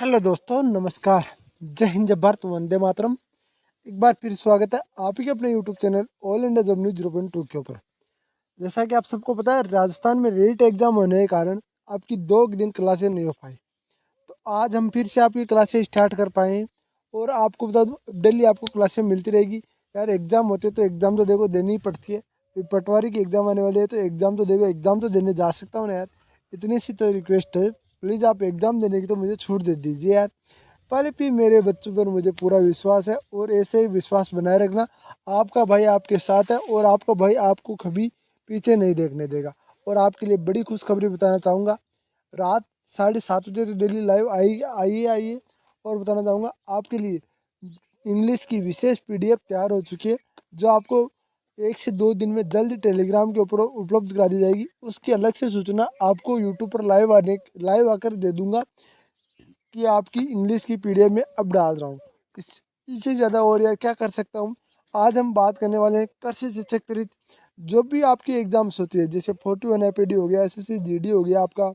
Hello दोस्तों, नमस्कार। जय हिंद, जय भारत, वंदे मातरम। एक बार फिर स्वागत है आप ही के अपने YouTube channel all India job news 0.2 के ऊपर। जैसा कि आप सबको पता है, राजस्थान में रीट एग्जाम होने के कारण आपकी 2 दिन क्लासें नहीं हो पाई। तो आज हम फिर से आपकी क्लासें स्टार्ट कर पाए और आपको बता दूँ, डेली आपको क्लासें मिलती रहेगी। यार एग्ज़ाम होते तो एग्ज़ाम तो देखो देनी ही पड़ती है। पटवारी की एग्ज़ाम आने वाली है तो एग्ज़ाम तो देखो, एग्ज़ाम तो देने जा सकता हूँ ना यार। इतनी सी तो रिक्वेस्ट है, प्लीज़ आप एग्ज़ाम देने की तो मुझे छूट दे दीजिए यार। पहले भी मेरे बच्चों पर मुझे पूरा विश्वास है और ऐसे ही विश्वास बनाए रखना। आपका भाई आपके साथ है और आपका भाई आपको कभी पीछे नहीं देखने देगा। और आपके लिए बड़ी खुशखबरी बताना चाहूँगा, रात 7:30 बजे तो डेली लाइव आइए। और बताना चाहूँगा आपके लिए इंग्लिश की विशेष पीडीएफ तैयार हो चुकी है, जो आपको 1 से 2 दिन में जल्द टेलीग्राम के ऊपर उपलब्ध करा दी जाएगी। उसकी अलग से सूचना आपको यूट्यूब पर लाइव आकर दे दूंगा कि आपकी इंग्लिश की पीडीएफ में अब डाल रहा हूँ। इससे ज़्यादा और यार क्या कर सकता हूँ। आज हम बात करने वाले हैं कृषि शिक्षक त्रित। जो भी आपकी एग्जाम्स होती है, जैसे 41 एपीडी हो गया, एसएससी जीडी हो गया, आपका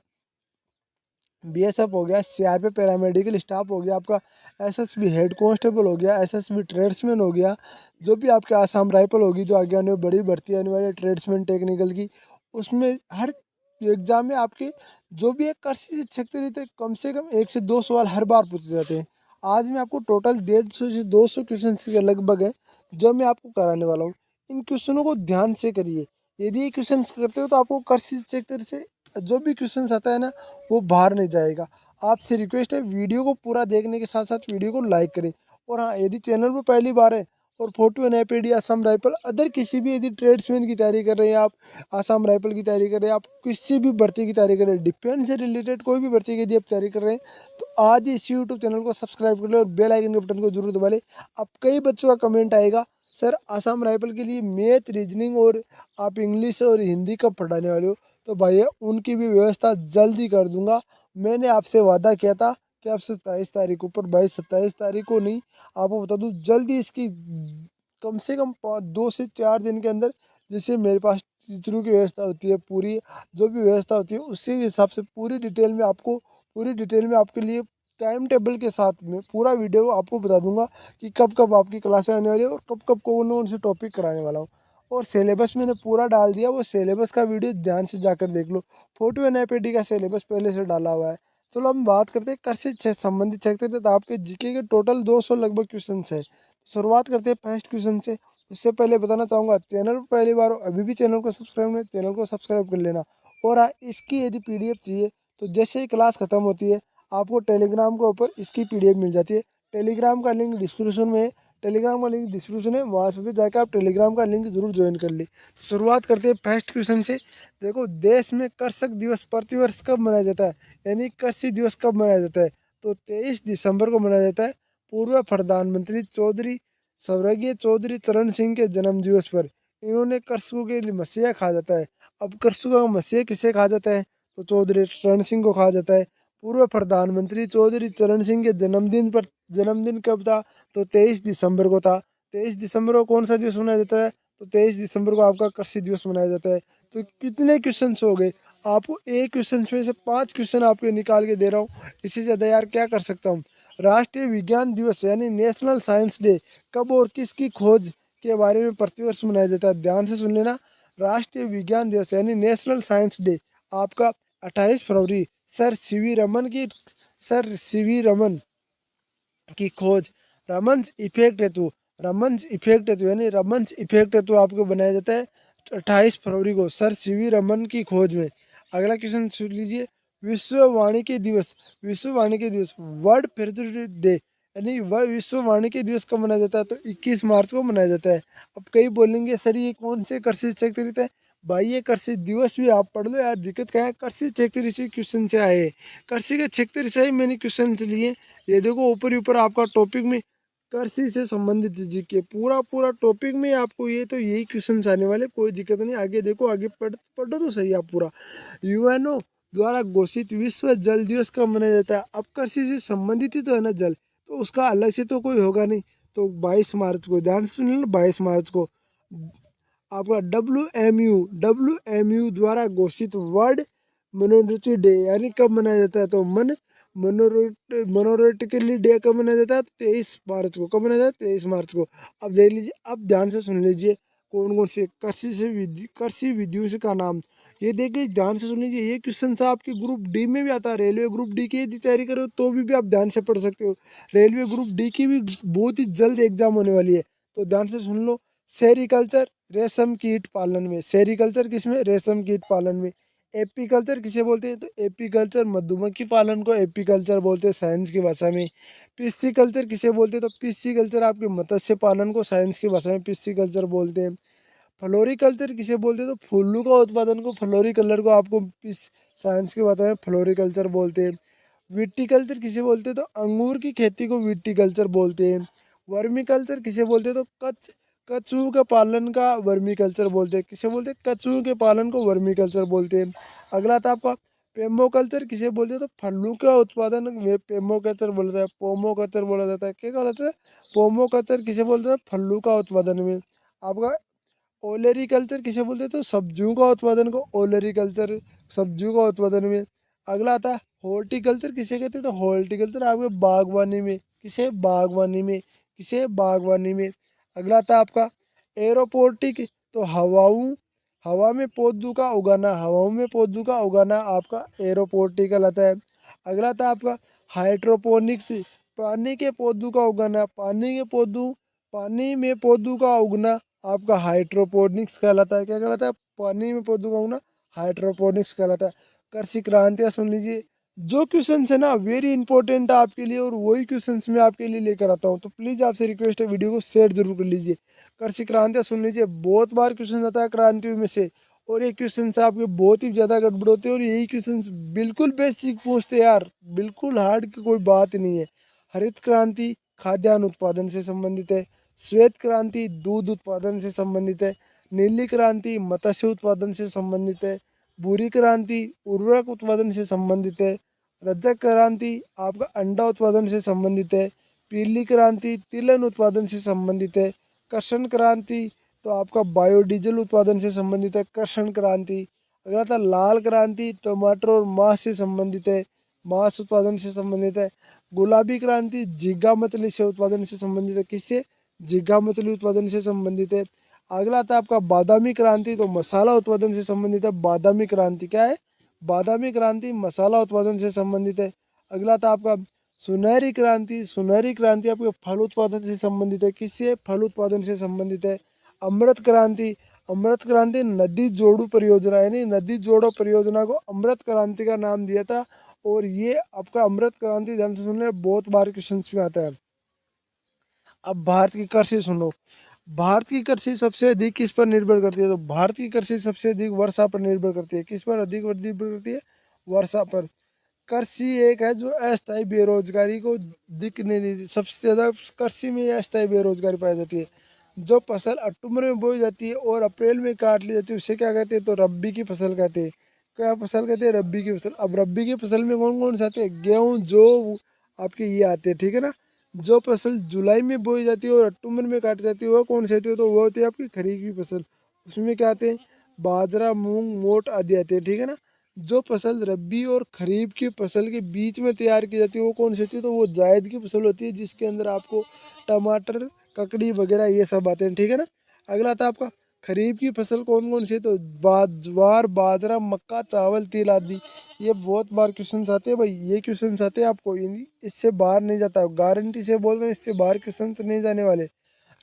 बीएसएफ हो गया, सीआरपीएफ पैरामेडिकल स्टाफ हो गया, आपका एसएसबी हेड कांस्टेबल हो गया, एसएसबी ट्रेड्समैन हो गया, जो भी आपके आसाम राइफल होगी, जो आगे आने बड़ी भर्ती आने वाली है ट्रेड्समैन टेक्निकल की, उसमें हर एग्जाम में आपके जो भी एक कृषि शिक्षक के लिए कम से कम 1 से 2 सवाल हर बार पूछे जाते हैं। आज मैं आपको टोटल 150 से 200 क्वेश्चन के लगभग है जो मैं आपको कराने वाला हूँ। इन क्वेश्चनों को ध्यान से करिए। यदि ये क्वेश्चन करते हो तो आपको कृषि शिक्षक से जो भी क्वेश्चन आता है ना, वो बाहर नहीं जाएगा। आपसे रिक्वेस्ट है, वीडियो को पूरा देखने के साथ साथ वीडियो को लाइक करें। और हाँ, यदि चैनल पर पहली बार है और 41 एपीडी, आसाम राइफल, अदर किसी भी यदि ट्रेड्समैन की तैयारी कर रहे हैं आप, आसाम राइफल की तैयारी कर रहे हैं आप, किसी भी भर्ती की तैयारी कर रहे हैं, डिफेंस से रिलेटेड कोई भी भर्ती की यदि आप तैयारी कर रहे हैं, तो आज ही इस यूट्यूब चैनल को सब्सक्राइब कर ले और बेल आइकन के बटन को जरूर दबा ले। अब कई बच्चों का कमेंट आएगा, सर आसाम राइफल के लिए मैथ, रीजनिंग और आप इंग्लिश और हिंदी कब पढ़ाने वाले हो। तो भैया उनकी भी व्यवस्था जल्दी कर दूंगा। मैंने आपसे वादा किया था कि आप 27 तारीख को, पर भाई 27 तारीख को नहीं, आपको बता दूं जल्दी इसकी कम से कम 2 से 4 दिन के अंदर, जैसे मेरे पास टीचरों की व्यवस्था होती है, पूरी जो भी व्यवस्था होती है उसी के हिसाब से पूरी डिटेल में आपके लिए टाइम टेबल के साथ में पूरा वीडियो आपको बता दूंगा कि कब कब आपकी क्लासें आने वाली है और कब कब कौन से टॉपिक कराने वाला हूँ। और सिलेबस मैंने पूरा डाल दिया, वो सिलेबस का वीडियो ध्यान से जाकर देख लो। 41 एपीडी का सिलेबस पहले से डाला हुआ है। चलो हम बात करते हैं कृषि से संबंधित क्षेत्र में। तो आपके जीके के टोटल 200 लगभग क्वेश्चन है। शुरुआत करते हैं फर्स्ट क्वेश्चन से। उससे पहले बताना चाहूँगा, चैनल पर पहली बार हो अभी भी चैनल को सब्सक्राइब नहीं, चैनल को सब्सक्राइब कर लेना। और हाँ, इसकी यदि पीडीएफ चाहिए तो जैसे ही क्लास खत्म होती है आपको टेलीग्राम के ऊपर इसकी पीडीएफ मिल जाती है। टेलीग्राम का लिंक डिस्क्रिप्शन में है। टेलीग्राम का लिंक डिस्क्रिप्शन है, वहाँ से जाकर आप टेलीग्राम का लिंक जरूर ज्वाइन कर ले। तो शुरुआत करते हैं फर्स्ट क्वेश्चन से। देखो, देश में कृषक दिवस प्रतिवर्ष कब मनाया जाता है, यानी कृषि दिवस कब मनाया जाता है। तो 23 दिसंबर को मनाया जाता है, पूर्व प्रधानमंत्री चौधरी स्वर्गीय चौधरी चरण सिंह के जन्म दिवस पर। इन्होंने कृषकों के लिए मसीहा कहा जाता है। अब कृषकों का मसीहा किसे कहा जाता है, तो चौधरी चरण सिंह को कहा जाता है। पूर्व प्रधानमंत्री चौधरी चरण सिंह के जन्मदिन कब था, तो 23 दिसंबर को था। 23 दिसंबर को कौन सा दिवस मनाया जाता है, तो 23 दिसंबर को आपका कृषि दिवस मनाया जाता है। तो कितने क्वेश्चन हो गए, आपको एक क्वेश्चन में से 5 क्वेश्चन आपको निकाल के दे रहा हूँ। इससे ज़्यादा यार क्या कर सकता हूँ। राष्ट्रीय विज्ञान दिवस यानी नेशनल साइंस डे कब और किसकी खोज के बारे में प्रतिवर्ष मनाया जाता है, ध्यान से सुन लेना। राष्ट्रीय विज्ञान दिवस यानी नेशनल साइंस डे आपका 28 फरवरी सर सीवी रमन की खोज, रमन्स इफेक्ट हेतु यानी रमन्स इफेक्ट हेतु आपको बनाया जाता है 28 फरवरी को, सर सीवी रमन की खोज में। अगला क्वेश्चन सुन लीजिए। विश्व वानिकी दिवस वर्ल्ड फेरिटेज डे यानी वह विश्व वानिकी दिवस कब मनाया जाता है, तो 21 मार्च को मनाया जाता है। अब कई बोलेंगे सर ये कौन से कृषि क्षेत्र है। भाई ये कृषि दिवस भी आप पढ़ लो यार, दिक्कत क्या है, कृषि क्षेत्र इसी क्वेश्चन से आए हैं। कृषि के क्षेत्र से ही मैंने क्वेश्चन लिए। ये देखो ऊपर ही ऊपर आपका टॉपिक में कृषि से संबंधित जीके पूरा टॉपिक में आपको ये तो यही क्वेश्चन आने वाले, कोई दिक्कत नहीं। आगे देखो, आगे पढ़ो तो सही आप पूरा। यूएनओ द्वारा घोषित विश्व जल दिवस कब मनाया जाता है। अब कृषि से संबंधित ही तो है ना जल, तो उसका अलग से तो कोई होगा नहीं। तो 22 मार्च को, ध्यान से सुन लेना, 22 मार्च को आपका डब्ल्यू एम यू द्वारा घोषित वर्ल्ड मनोरुचि डे यानी कब मनाया जाता है, तो मोनोरेटिकली डे कब मनाया जाता है? 23 मार्च को। कब मनाया जाता है? 23 मार्च को। अब देख लीजिए, अब ध्यान से सुन लीजिए कौन कौन से कृषि विधियों का नाम। ये देखिए ध्यान से सुन लीजिए, ये क्वेश्चन आपके ग्रुप डी में भी आता है। रेलवे ग्रुप डी की यदि तैयारी करो तो भी आप ध्यान से पढ़ सकते हो। रेलवे ग्रुप डी की भी बहुत ही जल्द एग्जाम होने वाली है, तो ध्यान से सुन लो। सेरिकल्चर, रेशम कीट पालन में। सेरिकल्चर किसमें? रेशम कीट पालन में। एपीकल्चर किसे बोलते हैं? तो एपीकल्चर मधुमक्खी पालन को एपीकल्चर बोलते हैं साइंस की भाषा में। पिस्सीकल्चर किसे बोलते हैं? तो पिस्सीकल्चर आपके मत्स्य पालन को साइंस की भाषा में पिस्सीकल्चर बोलते हैं। फ्लोरिकल्चर किसे बोलते हैं? तो फूलों का उत्पादन को फ्लोरी कलर को आपको साइंस की भाषा में फ्लोरिकल्चर बोलते हैं। विटीकल्चर किसे बोलते हैं? तो अंगूर की खेती को विटीकल्चर बोलते हैं। वर्मीकल्चर किसे बोलते हैं? तो कछुओं के पालन का वर्मी कल्चर बोलते हैं। किसे बोलते हैं? कछुओं के पालन को वर्मी कल्चर बोलते हैं। अगला था आपका पेमोकल्चर किसे बोलते हैं? तो फलों का उत्पादन में पेमोकल्चर बोला जाता है। पोमोकल्चर बोला जाता है। क्या बोलते हैं? पोमोकल्चर किसे बोलते हैं? फलों का उत्पादन में। आपका ओलेरी कल्चर किसे बोलते हैं? तो सब्जियों का उत्पादन को ओलेरी कल्चर, सब्जियों का उत्पादन में। अगला आता है हॉर्टिकल्चर किसे कहते हैं? तो हॉर्टिकल्चर आपके बागवानी में। किसे? बागवानी में। किसे? बागवानी में। अगला आता है आपका एरोपोर्टिक, तो हवा में पौधों का उगाना, हवाओं में पौधों का उगाना आपका एरोपोर्टिक कहलाता है। अगला आता है आपका हाइड्रोपोनिक्स, पानी के पौधों का उगाना, पानी में पौधों का उगना आपका हाइड्रोपोनिक्स कहलाता है। क्या कहलाता है? पानी में पौधों का उगना हाइड्रोपोनिक्स कहलाता है। कृषि क्रांतियाँ सुन लीजिए। जो क्वेश्चन है ना वेरी इंपॉर्टेंट है आपके लिए, और वही क्वेश्चन मैं आपके लिए लेकर आता हूँ, तो प्लीज़ आपसे रिक्वेस्ट है वीडियो को शेयर जरूर कर लीजिए। कृषि क्रांतियाँ सुन लीजिए, बहुत बार क्वेश्चन आता है क्रांतियों में से, और ये क्वेश्चन आपके बहुत ही ज़्यादा गड़बड़ होते हैं, और यही क्वेश्चन बिल्कुल बेसिक पूछते हैं यार, बिल्कुल हार्ड की कोई बात नहीं है। हरित क्रांति खाद्यान्न उत्पादन से संबंधित है। श्वेत क्रांति दूध उत्पादन से संबंधित है। नीली क्रांति मत्स्य उत्पादन से संबंधित है। भूरी क्रांति उर्वरक उत्पादन से संबंधित है। रजक क्रांति आपका अंडा उत्पादन से संबंधित है। पीली क्रांति तिलहन उत्पादन से संबंधित है। कृषण क्रांति तो आपका बायोडीजल उत्पादन से संबंधित है। कृषण क्रांति। अगला था लाल क्रांति टमाटर और मांस से संबंधित है, मांस उत्पादन से संबंधित है। गुलाबी क्रांति झींगा मछली से उत्पादन से संबंधित है। किससे? झींगा मछली उत्पादन से संबंधित है। अगला आता है आपका बादामी क्रांति, तो मसाला उत्पादन से संबंधित है। बादामी क्रांति क्या है? बादामी क्रांति मसाला उत्पादन से संबंधित है। अगला था आपका सुनहरी क्रांति, सुनहरी क्रांति आपके फल उत्पादन से संबंधित है। किससे? फल उत्पादन से संबंधित है। अमृत क्रांति, अमृत क्रांति नदी जोड़ो परियोजना, यानी नदी जोड़ो परियोजना को अमृत क्रांति का नाम दिया था। और ये आपका अमृत क्रांति ध्यान से सुन ले, बहुत बार क्वेश्चन में आता है। अब भारत की कृषि सुनो। भारत की कृषि सबसे अधिक किस पर निर्भर करती है? तो भारत की कृषि सबसे अधिक वर्षा पर निर्भर करती है। किस पर अधिक निर्भर करती है? वर्षा पर। कृषि एक है जो अस्थायी बेरोजगारी को दिखने नहीं देती। सबसे ज़्यादा कृषि में अस्थायी बेरोजगारी पाई जाती है। जो फसल अक्टूबर में बोई जाती है और अप्रैल में काट ली जाती है, उसे क्या कहते हैं? तो रब्बी की फसल कहते हैं। क्या फसल कहते हैं? रब्बी की फसल। अब रब्बी की फसल में कौन कौन से आते हैं? गेहूँ, जौ आपके ये आते हैं, ठीक है ना। जो फसल जुलाई में बोई जाती है और अक्टूबर में काटी जाती है वो कौन सी होती है? तो वो होती है आपकी खरीफ की फसल। उसमें क्या आते हैं? बाजरा, मूंग, मोट आदि आते हैं, ठीक है ना। जो फसल रबी और खरीफ की फसल के बीच में तैयार की जाती है वो कौन सी होती है? तो वो जायद की फसल होती है, जिसके अंदर आपको टमाटर, ककड़ी वगैरह ये सब आते हैं, ठीक है ना। अगला था आपका खरीफ की फसल कौन कौन सी है? तो ज्वार, बाजरा, मक्का, चावल, तिल आदि। ये बहुत बार क्वेश्चन आते हैं भाई, ये क्वेश्चन आते हैं आपको, इससे बाहर नहीं जाता, गारंटी से बोल रहे हैं, इससे बाहर क्वेश्चन नहीं जाने वाले।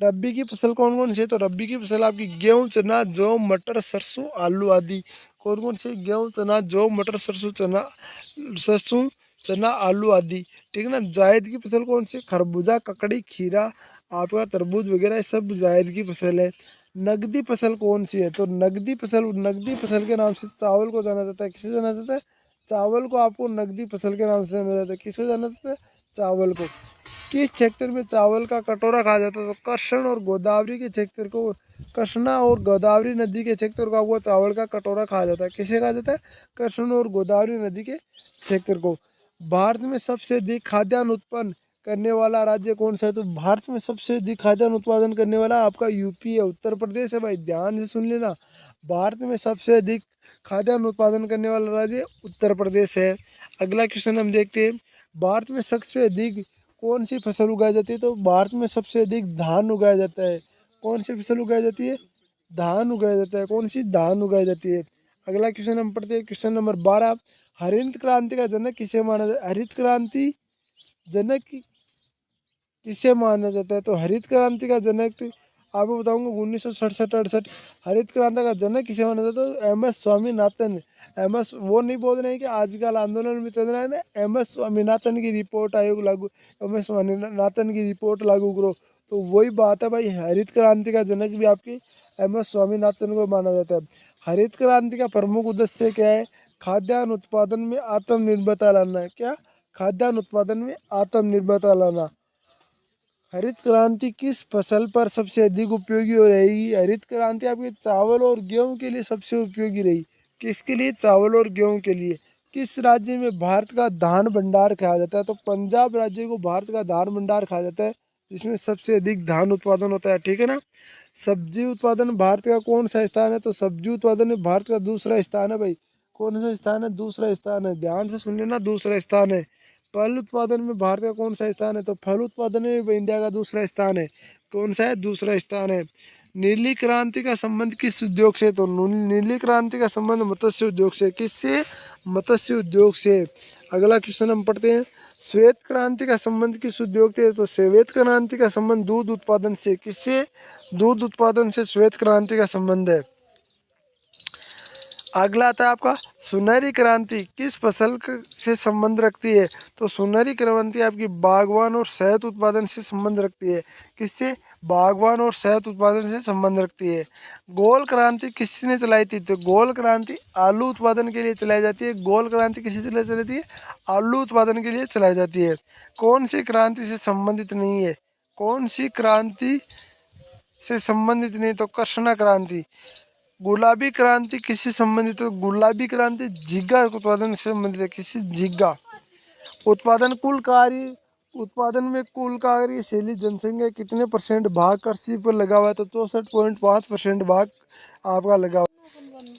रबी की फसल कौन कौन सी है? तो रबी की फसल आपकी गेहूँ, चना, जौ, मटर, सरसों, आलू आदि। कौन कौन सी? गेहूँ, चना, जौ, मटर, सरसों, चना, आलू आदि, ठीक है ना। जायद की फसल कौन सी? खरबूजा, ककड़ी, खीरा, आपका तरबूज वगैरह, ये सब जायद की फसल है। नगदी फसल कौन सी है? तो नगदी फसल के नाम से चावल को जाना जाता है। किसे जाना जाता है? चावल को आपको नगदी फसल के नाम से जाना जाता है। किसे जाना जाता है? चावल को। किस क्षेत्र में चावल का कटोरा कहा जाता है? तो कृष्ण और गोदावरी के क्षेत्र को, कृष्णा और गोदावरी नदी के क्षेत्र को आपको चावल का कटोरा कहा जाता है। किसे कहा जाता है? कृष्ण और गोदावरी नदी के क्षेत्र को। भारत में सबसे अधिक खाद्यान्न उत्पन्न करने वाला राज्य कौन सा है? तो भारत में सबसे अधिक खाद्यान्न उत्पादन करने वाला आपका यूपी है, उत्तर प्रदेश है। भाई ध्यान से सुन लेना, भारत में सबसे अधिक खाद्यान्न उत्पादन करने वाला राज्य उत्तर प्रदेश है। अगला क्वेश्चन हम देखते हैं, भारत में सबसे अधिक कौन सी फसल उगाई जाती है? तो भारत में सबसे अधिक धान उगाया जाता है। कौन सी फसल उगाई जाती है? धान उगाया जाता है। कौन सी? धान उगाई जाती है। अगला क्वेश्चन हम पढ़ते हैं, क्वेश्चन नंबर 12। हरित क्रांति का जनक किसे माना जाता है? हरित क्रांति जनक किसे माना जाता है? तो हरित क्रांति का जनक आपको बताऊंगा 1967-68। हरित क्रांति का जनक किसे माना जाता है? तो M S Swaminathan. M S वो नहीं बोल रहे हैं कि आजकल आंदोलन में चल रहा है ना, एम एस स्वामीनाथन की रिपोर्ट आयोग लागू, एम एस स्वामीनाथन की रिपोर्ट लागू करो, तो वही बात है भाई। हरित क्रांति का जनक भी आपकी एम एस स्वामीनाथन को माना जाता है। हरित क्रांति का प्रमुख उद्देश्य क्या है? खाद्यान्न उत्पादन में आत्मनिर्भरता लाना है। क्या? खाद्यान्न उत्पादन में आत्मनिर्भरता लाना। हरित क्रांति किस फसल पर सबसे अधिक उपयोगी हो रही? हरित क्रांति आपके चावल और गेहूं के लिए सबसे उपयोगी रही। किसके लिए? चावल और गेहूं के लिए। किस राज्य में भारत का धान भंडार कहा जाता है? तो पंजाब राज्य को भारत का धान भंडार कहा जाता है, जिसमें सबसे अधिक धान उत्पादन होता है। ठीक है ना। सब्जी उत्पादन भारत का कौन सा स्थान है? तो सब्जी उत्पादन में भारत का दूसरा स्थान है भाई। कौन सा स्थान है? दूसरा स्थान है। ध्यान से सुन लेना, दूसरा स्थान है। फल उत्पादन में भारत का कौन सा स्थान है? तो फल उत्पादन में इंडिया का दूसरा स्थान है। कौन सा है? दूसरा स्थान है। नीली क्रांति का संबंध किस उद्योग से? तो नीली क्रांति का संबंध मत्स्य उद्योग से। किससे? मत्स्य उद्योग से। अगला क्वेश्चन हम पढ़ते हैं, श्वेत क्रांति का संबंध किस उद्योग से? तो श्वेत क्रांति का संबंध दूध उत्पादन से। किससे? दूध उत्पादन से श्वेत क्रांति का संबंध है। अगला आता है आपका, सुनहरी क्रांति किस फसल से संबंध रखती है? तो सुनहरी क्रांति आपकी बागवान और शहद उत्पादन से संबंध रखती है। किससे? बागवान और शहद उत्पादन से संबंध रखती है। गोल क्रांति किसने चलाई थी? तो गोल क्रांति आलू उत्पादन के लिए चलाई जाती है। गोल क्रांति किससे चलाई जाती है? आलू उत्पादन के लिए चलाई जाती है। कौन सी क्रांति से संबंधित नहीं है? कौन सी क्रांति से संबंधित नहीं? तो कृष्णा क्रांति। गुलाबी क्रांति किससे संबंधित है? गुलाबी क्रांति झींगा उत्पादन से संबंधित है। किसी? झींगा उत्पादन। उत्पादन में कुल कार्यशील जनसंख्या कितने परसेंट भाग कृषि पर लगा हुआ है? तो 64.5% भाग आपका लगा हुआ है।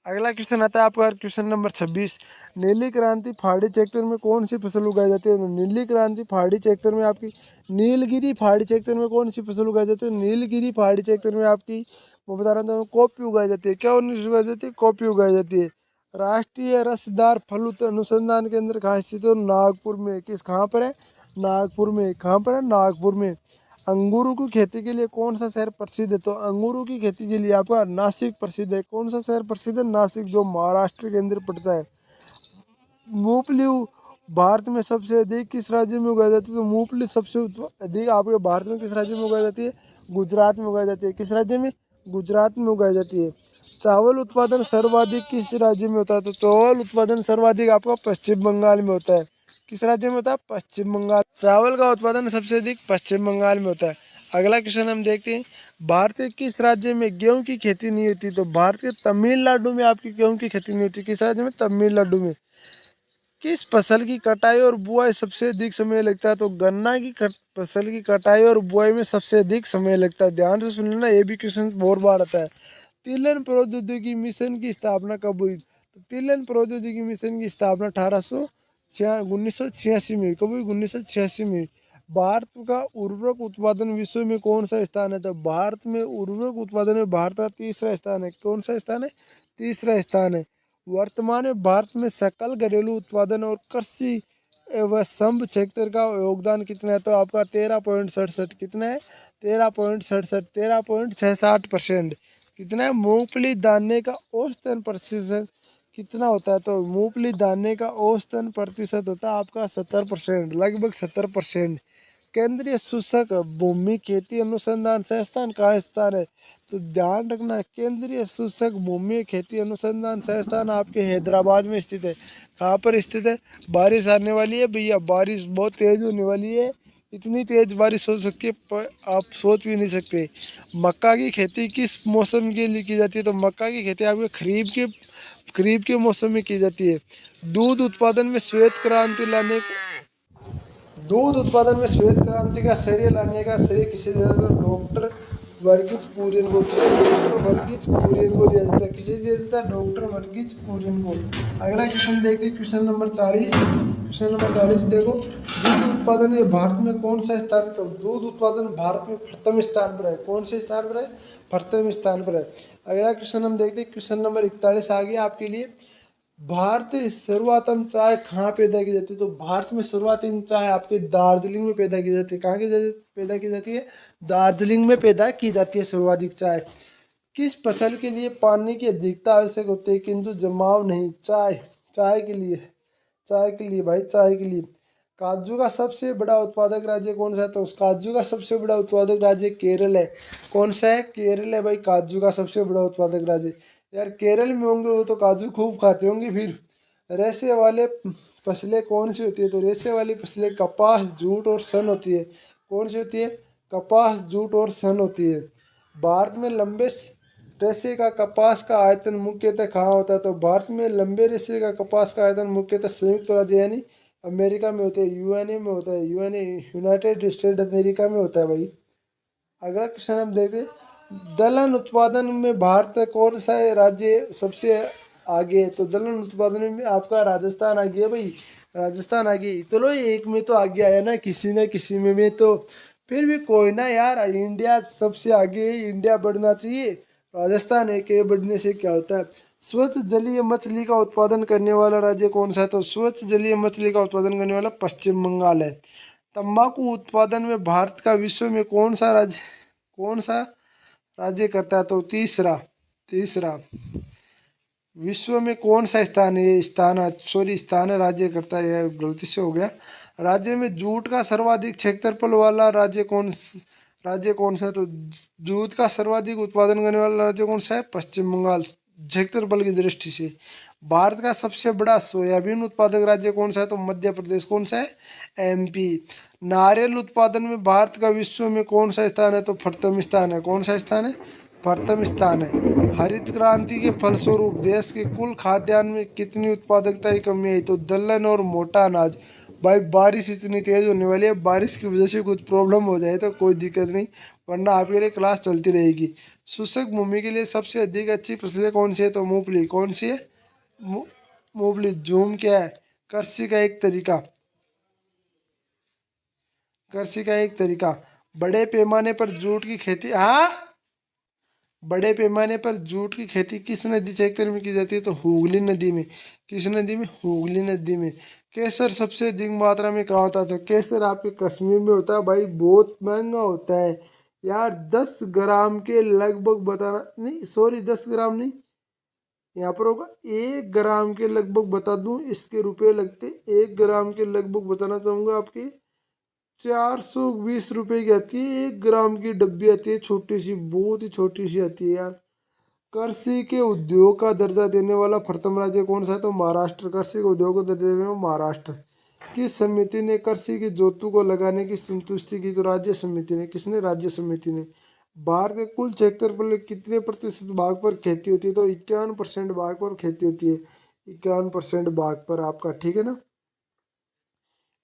अगला क्वेश्चन आता है आपका क्वेश्चन नंबर 26। नीली क्रांति पहाड़ी क्षेत्र में कौन सी फसल उगाई जाती है? नीली क्रांति पहाड़ी क्षेत्र में आपकी नीलगिरी पहाड़ी क्षेत्र में कौन सी फसल उगाई जाती है? नीलगिरी पहाड़ी क्षेत्र में आपकी मैं बता रहा हूँ कॉफी उगाई जाती है। क्या उगाई जाती है? कॉफी उगाई जाती है। राष्ट्रीय रसदार फल अनुसंधान केंद्र कहाँ स्थित है? नागपुर में। किस? कहाँ पर है? नागपुर में। कहाँ पर है? नागपुर में। अंगूरों की खेती के लिए कौन सा शहर प्रसिद्ध है? तो अंगूरों की खेती के लिए आपका नासिक प्रसिद्ध है। कौन सा शहर प्रसिद्ध है? नासिक, जो महाराष्ट्र के अंदर पड़ता है। मूंगफली भारत में सबसे अधिक किस राज्य में उगाई जाती है? तो मूंगफली सबसे अधिक आपके भारत में किस राज्य में उगाई जाती है? गुजरात में उगाई जाती है। किस राज्य में? गुजरात में उगाई जाती है। चावल उत्पादन सर्वाधिक किस राज्य में होता है? तो चावल उत्पादन सर्वाधिक आपका पश्चिम बंगाल में होता है। किस राज्य में होता है? पश्चिम बंगाल। चावल का उत्पादन सबसे अधिक पश्चिम बंगाल में होता है। अगला क्वेश्चन हम देखते हैं, भारत के किस राज्य में गेहूं की खेती नहीं होती? तो भारत के तमिलनाडु में आपकी गेहूं की खेती नहीं होती। किस राज्य में? तमिलनाडु में। किस फसल की कटाई और बुआई सबसे अधिक समय लगता है? तो गन्ना की फसल की कटाई और बुआई में सबसे अधिक समय लगता है। ध्यान से सुन लेना, ये भी क्वेश्चन बहुत बार आता है। तिलहन प्रौद्योगिकी मिशन की स्थापना कब हुई? तो तिलहन प्रौद्योगिकी मिशन की स्थापना 1986 में। कब हुई? 1986 में। भारत का उर्वरक उत्पादन विश्व में कौन सा स्थान है? तो भारत में उर्वरक उत्पादन में भारत का तीसरा स्थान है। कौन सा स्थान है? तीसरा स्थान है। वर्तमान में भारत में सकल घरेलू उत्पादन और कृषि व संबद्ध क्षेत्र का योगदान कितना है? तो आपका 13.67। कितना है? 13.67, 13.68%। कितना है? मूंगफली दाने का औसतन प्रतिशत कितना होता है? तो मूंगफली दाने का औसतन प्रतिशत होता है आपका 70%, लगभग 70%। केंद्रीय सूचक भूमि खेती अनुसंधान संस्थान कहाँ स्थान है? तो ध्यान रखना, केंद्रीय सूचक भूमि खेती अनुसंधान संस्थान आपके हैदराबाद में स्थित है। कहाँ पर स्थित है? बारिश आने वाली है भैया, बारिश बहुत तेज होने वाली है। इतनी तेज बारिश हो सकती है पर आप सोच भी नहीं सकते। मक्का की खेती किस मौसम के लिए की जाती है? तो मक्का की खेती आपके खरीफ के मौसम में की जाती है। दूध उत्पादन में श्वेत क्रांति लाने दूध उत्पादन में श्वेत क्रांति का श्रेय लाने का श्रेय किसे दिया जाता है? डॉक्टर वर्गीज कुरियन को, किसे डॉक्टर वर्गीज कुरियन को दिया जाता है, किसे दिया जाता है, डॉक्टर वर्गीज कुरियन को। अगला क्वेश्चन देखते हैं, क्वेश्चन नंबर 40। क्वेश्चन नंबर 40 देखो, दूध उत्पादन में भारत में कौन सा स्थान, तो दूध उत्पादन भारत में प्रथम स्थान पर है। कौन से स्थान पर है, प्रथम स्थान पर है। अगला क्वेश्चन हम देखते हैं, क्वेश्चन नंबर 41 आ गया आपके लिए। भारत सर्वप्रथम चाय कहाँ पैदा की जाती है, तो भारत में सर्वप्रथम चाय आपके दार्जिलिंग में पैदा की जाती है। कहाँ की पैदा की जाती है, दार्जिलिंग में पैदा की जाती है सर्वाधिक चाय। किस फसल के लिए पानी की अधिकता आवश्यक होती है किंतु जमाव नहीं, चाय, चाय के लिए, चाय के लिए भाई, चाय के लिए। काजू का सबसे बड़ा उत्पादक राज्य कौन सा है, तो उस काजू का सबसे बड़ा उत्पादक राज्य केरल है। कौन सा है, केरल है भाई, काजू का सबसे बड़ा उत्पादक राज्य। यार केरल में होंगे वो तो काजू खूब खाते होंगे। फिर रेशे वाले फसलें कौन सी होती है, तो रेशे वाली फसलें कपास, जूट और सन होती है। कौन सी होती है, कपास, जूट और सन होती है। भारत में लंबे रेशे का कपास का आयतन मुख्यतः कहाँ होता है, तो भारत में लंबे रेशे का कपास का आयतन मुख्यतः संयुक्त राज्य यानी अमेरिका में होते हैं, यूएनए में होता है, यूएनए यूनाइटेड स्टेट अमेरिका में होता है भाई। अगला क्वेश्चन हम देखते हैं, दलहन उत्पादन में भारत का कौन सा राज्य सबसे आगे है, तो दलहन उत्पादन में आपका राजस्थान आ गया भाई, राजस्थान आ गई। चलो एक में तो आगे आया ना, किसी न किसी में तो फिर भी कोई ना यार, इंडिया सबसे आगे है, इंडिया बढ़ना चाहिए। राजस्थान एक है, बढ़ने से क्या होता है। स्वच्छ जलीय मछली का उत्पादन करने वाला राज्य कौन सा है, तो स्वच्छ जलीय मछली का उत्पादन करने वाला पश्चिम बंगाल है। तंबाकू उत्पादन में भारत का विश्व में कौन सा राज्य करता है, तो तीसरा, तीसरा विश्व में कौन सा स्थान है, ये स्थान है, सॉरी स्थान है, राज्य करता है, ये गलती से हो गया। राज्य में जूट का सर्वाधिक क्षेत्रफल वाला राज्य कौन सा है, तो जूट का सर्वाधिक उत्पादन करने वाला राज्य कौन सा है, पश्चिम बंगाल, क्षेत्रफल की दृष्टि से। भारत का सबसे बड़ा सोयाबीन उत्पादक राज्य कौन सा है, तो मध्य प्रदेश। कौन सा है, एमपी। नारियल उत्पादन में भारत का विश्व में कौन सा स्थान है, तो प्रथम स्थान है। कौन सा स्थान है, प्रथम स्थान है। हरित क्रांति के फलस्वरूप देश के कुल खाद्यान्न में कितनी उत्पादकता की कमी आई, तो दलहन और मोटा अनाज। भाई बारिश इतनी तेज होने वाली है, बारिश की वजह से कुछ प्रॉब्लम हो जाए तो कोई दिक्कत नहीं, वरना आपके लिए क्लास चलती रहेगी। शुष्क भूमि के लिए सबसे अधिक अच्छी फसलें कौन सी है, तो मूंगफली। कौन सी है, मूंगफली। जूम क्या है, कृषि का एक तरीका, कृषि का एक तरीका। बड़े पैमाने पर जूट की खेती, हाँ, बड़े पैमाने पर जूट की खेती किस नदी क्षेत्र में की जाती है, तो हुगली नदी में। किस नदी में, हुगली नदी में। केसर सबसे अधिक मात्रा में कहाँ होता है, तो केसर आपके कश्मीर में होता है भाई, बहुत महंगा होता है यार। 10 ग्राम के लगभग बताना, नहीं सॉरी 10 ग्राम नहीं, यहाँ पर होगा 1 ग्राम के लगभग बता दूं इसके रुपए लगते। 1 ग्राम के लगभग बताना चाहूँगा आपके 420 रुपए की आती है, 1 ग्राम की डब्बी आती है, छोटी सी, बहुत ही छोटी सी आती है यार। कृषि के उद्योग का दर्जा देने वाला प्रथम राज्य कौन सा है, तो महाराष्ट्र। कृषि के उद्योग को दर्जा देने वाला महाराष्ट्र। किस समिति ने कृषि की जोतों को लगाने की संतुष्टि की, तो राज्य समिति ने। किसने, राज्य समिति ने। भारत के कुल क्षेत्रफल के कितने प्रतिशत भाग पर खेती होती है, तो 51% भाग पर खेती होती है, 51% भाग पर आपका, ठीक है ना।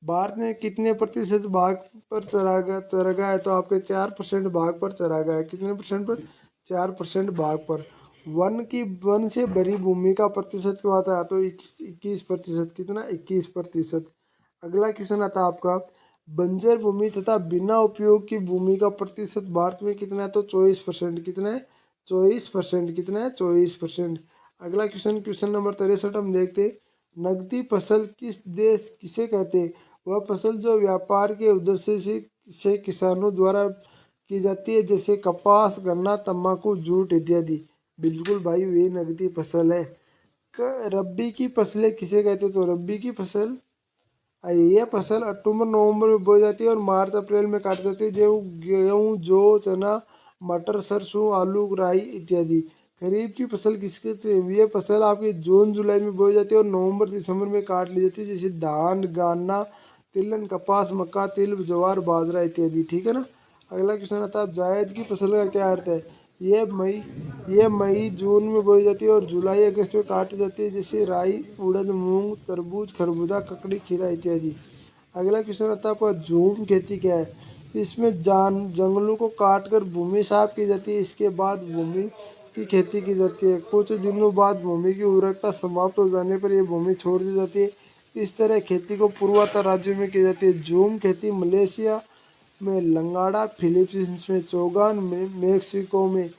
भारत ने कितने प्रतिशत भाग पर चरागा है, तो आपके 4% भाग पर चरागा है। कितने परसेंट पर, 4% भाग पर। वन से भरी भूमि का प्रतिशत क्या आता है, तो 21%। कितना, 21%। अगला क्वेश्चन आता है आपका, बंजर भूमि तथा बिना उपयोग की भूमि का प्रतिशत भारत में कितना है, तो 24%। कितना है, 24%। कितना है, 24%। अगला क्वेश्चन, क्वेश्चन नंबर 63 हम देखते हैं, नकदी फसल किसे कहते हैं, वह फसल जो व्यापार के उद्देश्य से किसानों द्वारा की जाती है, जैसे कपास, गन्ना, तंबाकू, जूट इत्यादि। बिल्कुल भाई, वे नकदी फसल है। रब्बी की फसलें किसे कहते हैं, तो रब्बी की फसल, ये फसल अक्टूबर नवंबर में बोई जाती है और मार्च अप्रैल में काटी जाती है। गेहूँ, जौ, चना, मटर, सरसों, आलू, राई इत्यादि। खरीफ की फसल किसके कहते हैं, ये फसल आपकी जून जुलाई में बोई जाती है और नवंबर दिसंबर में काट ली जाती है, जैसे धान, गन्ना, तिलहन, कपास, मक्का, तिल, ज्वार, बाजरा इत्यादि, ठीक है ना। अगला क्वेश्चन आता है, जायद की फसल का क्या अर्थ है, ये मई ये मई जून में बोई जाती है और जुलाई अगस्त में काटी जाती है, जैसे राई, उड़द, मूंग, तरबूज, खरबूजा, ककड़ी, खीरा इत्यादि। अगला क्वेश्चन आता है आपका, झूम खेती क्या है, इसमें जंगलों को काट कर भूमि साफ की जाती है। इसके बाद भूमि की खेती की जाती है। कुछ दिनों बाद भूमि की उर्वरकता समाप्त हो जाने पर यह भूमि छोड़ दी जाती है। इस तरह खेती को पूर्वोत्तर राज्यों में की जाती है। झूम खेती मलेशिया में लंगाड़ा, फिलीपींस में चोगान, मेक्सिको में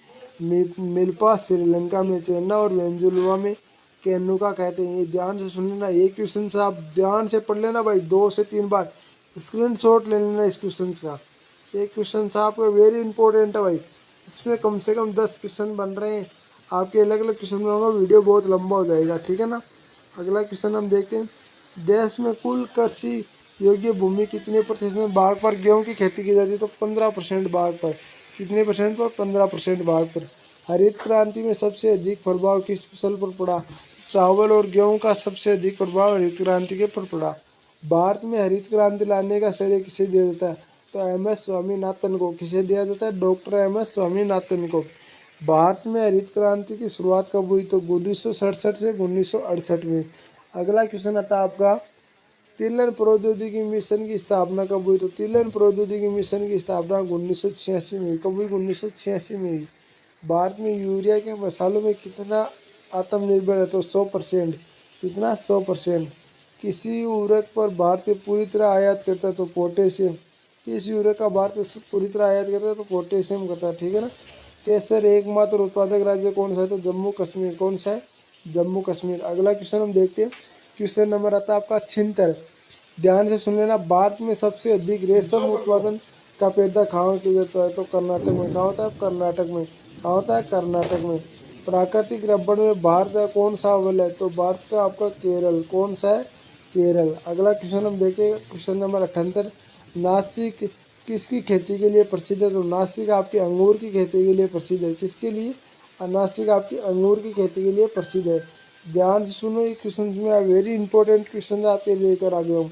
मिल्पा, श्रीलंका में चेन्ना और वेनेजुएला में केनुका कहते हैं। ये ध्यान से सुन लेना, ये क्वेश्चन से आप ध्यान से पढ़ लेना भाई, 2 से 3 बार स्क्रीनशॉट ले लेना इस क्वेश्चन का। ये क्वेश्चन आपका वेरी इंपॉर्टेंट है भाई। इसमें कम से कम 10 क्वेश्चन बन रहे हैं। आपके अलग अलग क्वेश्चन बनाऊंगा, वीडियो बहुत लंबा हो जाएगा, ठीक है ना। अगला क्वेश्चन हम देखते हैं, देश में कुल कृषि योग्य भूमि कितने प्रतिशत में भाग पर गेहूं की खेती की जाती है? तो 15% भाग पर। कितने परसेंट पर? 15% भाग पर। हरित क्रांति में सबसे अधिक प्रभाव किस फसल पर पड़ा? चावल और गेहूं का सबसे अधिक प्रभाव हरित क्रांति के पर पड़ा। भारत में हरित क्रांति लाने का श्रेय किसे दिया जाता है? तो MS स्वामीनाथन को। किसे दिया जाता है? डॉक्टर MS स्वामीनाथन को। भारत में हरित क्रांति की शुरुआत कब हुई? तो 1967 से 1968 में। अगला क्वेश्चन आता है आपका, तिलहन प्रौद्योगिकी मिशन की स्थापना कब हुई? तो तिलहन प्रौद्योगिकी मिशन की स्थापना 1986 में हुई। कब हुई? 1986 में हुई। भारत में यूरिया के मसालों में कितना आत्मनिर्भर है? तो 100%। कितना? 100%। किसी उर्वरक पर भारत पूरी तरह आयात करता है? तो पोटेशियम। किस उर्वरक का भारत पूरी तरह आयात करता है? तो पोटेशियम करता है, ठीक है ना। केसर एकमात्र उत्पादक राज्य कौन सा है? तो जम्मू कश्मीर। कौन सा है? जम्मू कश्मीर। अगला क्वेश्चन हम देखते हैं, क्वेश्चन नंबर आता है आपका 76। ध्यान से सुन लेना, भारत में सबसे अधिक रेशम उत्पादन का पैदा कहाँ किया जाता है? तो कर्नाटक में। कहाँ होता है? कर्नाटक में। कहाँ होता है? कर्नाटक में। प्राकृतिक रबड़ में भारत का कौन सा अव्वल है? तो भारत का आपका केरल। कौन सा है? केरल। अगला क्वेश्चन हम देखें, क्वेश्चन नंबर 78। नासिक किसकी खेती के लिए प्रसिद्ध है? तो नासिक आपके अंगूर की खेती के लिए प्रसिद्ध है। किसके लिए? नासिक आपकी अंगूर की खेती के लिए प्रसिद्ध है। ध्यान से सुनो, ये क्वेश्चन में वेरी इंपॉर्टेंट क्वेश्चन आपके लेकर आ गया हूँ।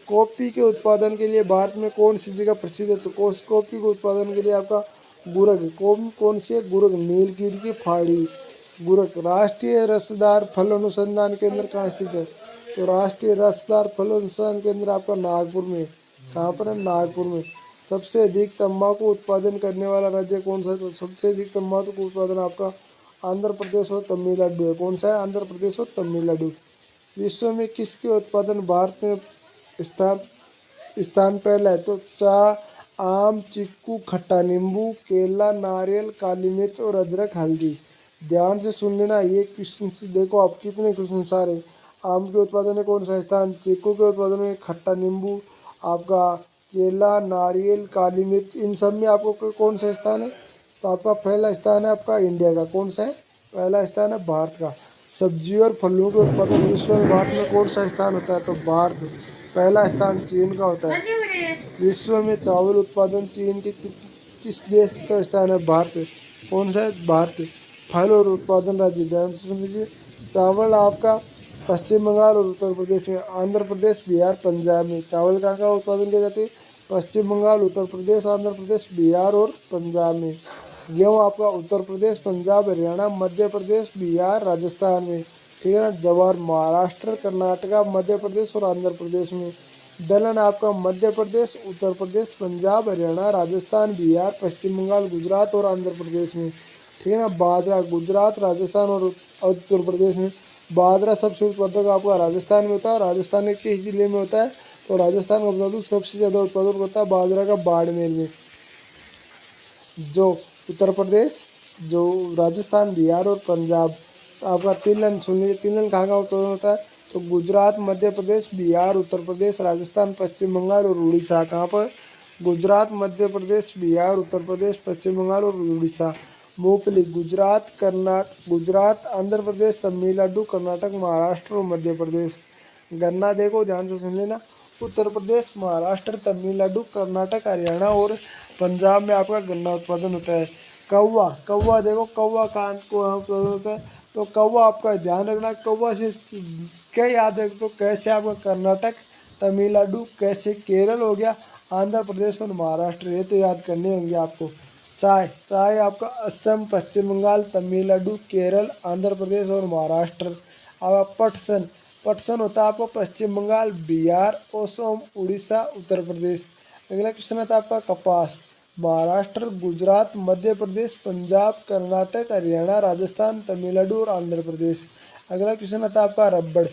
कॉफी के उत्पादन के लिए भारत में कौन सी जगह प्रसिद्ध है? तो कॉफी के उत्पादन के लिए आपका गुरग। कौन सी है? गुरग। नीलगिरी की पहाड़ी गुरग। राष्ट्रीय रसदार फल अनुसंधान केंद्र कहाँ स्थित है? तो राष्ट्रीय रसदार फल अनुसंधान केंद्र आपका नागपुर में। कहाँ पर है? नागपुर में। सबसे अधिक तंबाकू उत्पादन करने वाला राज्य कौन सा है? तो सबसे अधिक तंबाकू उत्पादन आपका आंध्र प्रदेश और तमिलनाडु है। कौन सा है? आंध्र प्रदेश और तमिलनाडु। विश्व में किसके उत्पादन भारत में स्थान स्थान पहला है? तो चाय, आम, चीकू, खट्टा नींबू, केला, नारियल, काली मिर्च और अदरक, हल्दी। ध्यान से सुन लेना, ये क्वेश्चन से देखो आप कितने क्वेश्चन सारे। आम के उत्पादन में कौन सा स्थान? चीकू के उत्पादन में खट्टा नींबू, आपका केला, नारियल, काली मिर्च, इन सब में आपको कौन सा स्थान है? तो आपका पहला स्थान है आपका इंडिया का। कौन सा है? पहला स्थान है भारत का। सब्जियों और फलों के उत्पादन विश्व में भारत में कौन सा स्थान होता है? तो भारत। पहला स्थान चीन का होता है। विश्व में चावल उत्पादन चीन के किस देश का स्थान है? भारत। कौन सा है? भारत। फल और उत्पादन राज्य, ध्यान से सुन लीजिए, चावल आपका पश्चिम बंगाल और उत्तर प्रदेश में, आंध्र प्रदेश, बिहार, पंजाब में। चावल कहाँ का उत्पादन किया जाते हैं? पश्चिम बंगाल, उत्तर प्रदेश, आंध्र प्रदेश, बिहार और पंजाब में। गेहूँ आपका उत्तर प्रदेश, पंजाब, हरियाणा, मध्य प्रदेश, बिहार, राजस्थान में, ठीक है ना। जवार महाराष्ट्र, कर्नाटका, मध्य प्रदेश और आंध्र प्रदेश में। दलहन आपका मध्य प्रदेश, उत्तर प्रदेश, पंजाब, हरियाणा, राजस्थान, बिहार, पश्चिम बंगाल, गुजरात और आंध्र प्रदेश में, ठीक है ना। बाजरा गुजरात, राजस्थान और उत्तर प्रदेश में। बाजरा सबसे उत्पादक आपका राजस्थान में होता है। राजस्थान के किस जिले में होता है? तो राजस्थान का बता दूँ सबसे ज़्यादा उत्पादक होता है बाजरा का बाड़मेर में। जो उत्तर प्रदेश, जो राजस्थान, बिहार और पंजाब। आपका तिलहन सुन लीजिए, तिलहन कहाँ का उत्पादन होता है? तो गुजरात, मध्य प्रदेश, बिहार, उत्तर प्रदेश, राजस्थान, पश्चिम बंगाल और उड़ीसा। कहाँ पर? गुजरात, मध्य प्रदेश, बिहार, उत्तर प्रदेश, पश्चिम बंगाल और उड़ीसा। मूंगफली गुजरात, आंध्र प्रदेश, तमिलनाडु, कर्नाटक, महाराष्ट्र और मध्य प्रदेश। गन्ना देखो ध्यान से सुन लेना, उत्तर प्रदेश, महाराष्ट्र, तमिलनाडु, कर्नाटक, हरियाणा और पंजाब में आपका गन्ना उत्पादन होता है। कौवा देखो, कौवा कहाँ को उत्पादन होता है? तो कौवा आपका ध्यान रखना, कौवा से क्या याद रख, तो कैसे आपका कर्नाटक, तमिलनाडु, कैसे केरल हो गया, आंध्र प्रदेश और महाराष्ट्र, ये तो याद करने होंगे आपको। चाय आपका असम, पश्चिम बंगाल, तमिलनाडु, केरल, आंध्र प्रदेश और महाराष्ट्र। अब पटसन होता है आपको पश्चिम बंगाल, बिहार, असम, उड़ीसा, उत्तर प्रदेश। अगला क्वेश्चन आता है आपका कपास। महाराष्ट्र, गुजरात, मध्य प्रदेश, पंजाब, कर्नाटक, हरियाणा, राजस्थान, तमिलनाडु और आंध्र प्रदेश। अगला क्वेश्चन आता है आपका रबड़।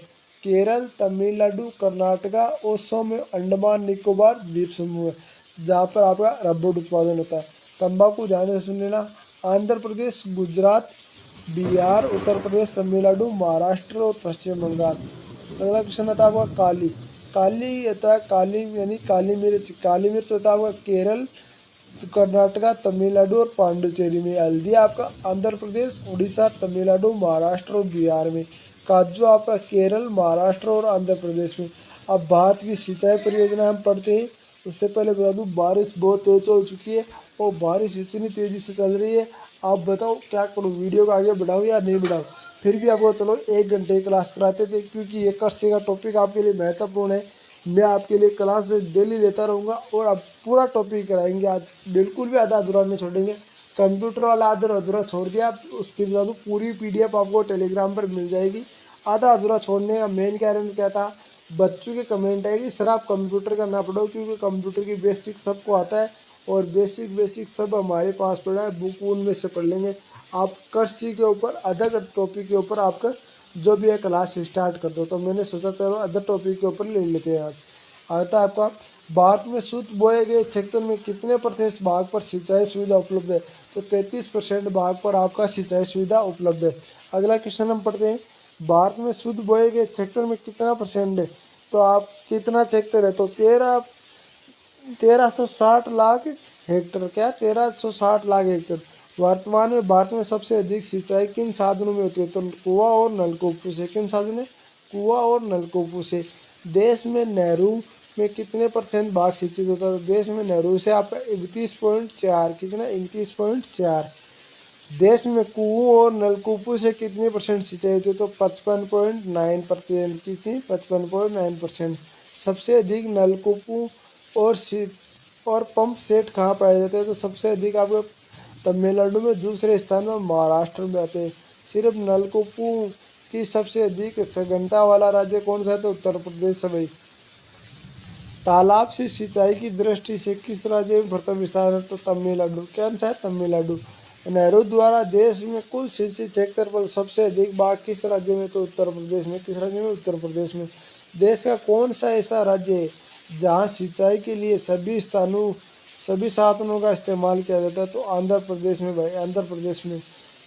केरल, तमिलनाडु, कर्नाटका, ओसम में अंडमान निकोबार द्वीप समूह है जहाँ पर आपका रबड़ उत्पादन होता है। तंबाकू ध्यान से सुन लेना। आंध्र प्रदेश, गुजरात, बिहार, उत्तर प्रदेश, तमिलनाडु, महाराष्ट्र और पश्चिम बंगाल। अगला क्वेश्चन आता है आपका काली। काली होता है काली यानी काली मिर्च। काली मिर्च होता है आपका केरल, कर्नाटका, तमिलनाडु और पांडुचेरी में। हल्दी आपका आंध्र प्रदेश, उड़ीसा, तमिलनाडु, महाराष्ट्र और बिहार में। काजू आपका केरल, महाराष्ट्र और आंध्र प्रदेश में। अब भारत की सिंचाई परियोजना हम पढ़ते हैं। उससे पहले बता दूं बारिश बहुत तेज हो चुकी है और बारिश इतनी तेज़ी से चल रही है। आप बताओ क्या करूँ, वीडियो को आगे बढ़ाऊँ या नहीं बढ़ाऊँ। फिर भी आपको चलो 1 घंटे की क्लास कराते थे क्योंकि ये कृषि का टॉपिक आपके लिए महत्वपूर्ण है। मैं आपके लिए क्लास डेली लेता रहूँगा और अब पूरा टॉपिक कराएंगे आज, बिल्कुल भी आधा अधूरा नहीं छोड़ेंगे। कंप्यूटर वाला आधा अधूरा छोड़ दिया, उसकी बता दूँ पूरी PDF आपको टेलीग्राम पर मिल जाएगी। आधा अधूरा छोड़ने का मेन कारण क्या था, बच्चों के कमेंट है कि सर आप कंप्यूटर का ना पढ़ो क्योंकि कंप्यूटर की बेसिक सबको आता है और बेसिक सब हमारे पास पड़ा है, बुक उनमें से पढ़ लेंगे। आप कृषि के ऊपर अदर टॉपिक के ऊपर आपका जो भी है क्लास स्टार्ट कर दो। तो मैंने सोचा चलो अदर टॉपिक के ऊपर ले लेते हैं आज। आता है आपका भारत में शुद्ध बोए गए क्षेत्र में कितने % भाग पर सिंचाई सुविधा उपलब्ध है। तो 33% भाग पर आपका सिंचाई सुविधा उपलब्ध है। अगला क्वेश्चन हम पढ़ते हैं। भारत में शुद्ध बोए गए क्षेत्र में कितना % है। तो आप कितना क्षेत्र है, तो 1360 लाख हेक्टर। क्या 1360 लाख हेक्टर। वर्तमान में भारत में सबसे अधिक सिंचाई किन साधनों में होती है। तो कुआं और नलकूपों से। किन साधनों, कुआं और नलकूपों से। देश में नहरों में कितने % भाग सिंचित होता है। तो देश में नहरों से आपका 31.4। कितना, 31.4। देश में कुओं और नलकूपों से कितने % सिंचाई होती है। तो 55.9%। कितनी, 55.9%। सबसे अधिक नलकूपों और और पंप सेट कहाँ पाए जाते हैं। तो सबसे अधिक आपको तमिलनाडु में, दूसरे स्थान में महाराष्ट्र में आते हैं। सिर्फ नलकूपों की सबसे अधिक सघनता वाला राज्य कौन सा है। तो उत्तर प्रदेश है भाई। तालाब से सिंचाई की दृष्टि से किस राज्य में प्रथम स्थान है। तो तमिलनाडु। कौन सा है, तमिलनाडु। नहरों द्वारा देश में कुल सिंचित क्षेत्रफल सबसे अधिक भाग किस राज्य में। तो उत्तर प्रदेश में। किस राज्य में, उत्तर प्रदेश में। देश का कौन सा ऐसा राज्य है जहाँ सिंचाई के लिए सभी साधनों का इस्तेमाल किया जाता है। तो आंध्र प्रदेश में भाई, आंध्र प्रदेश में।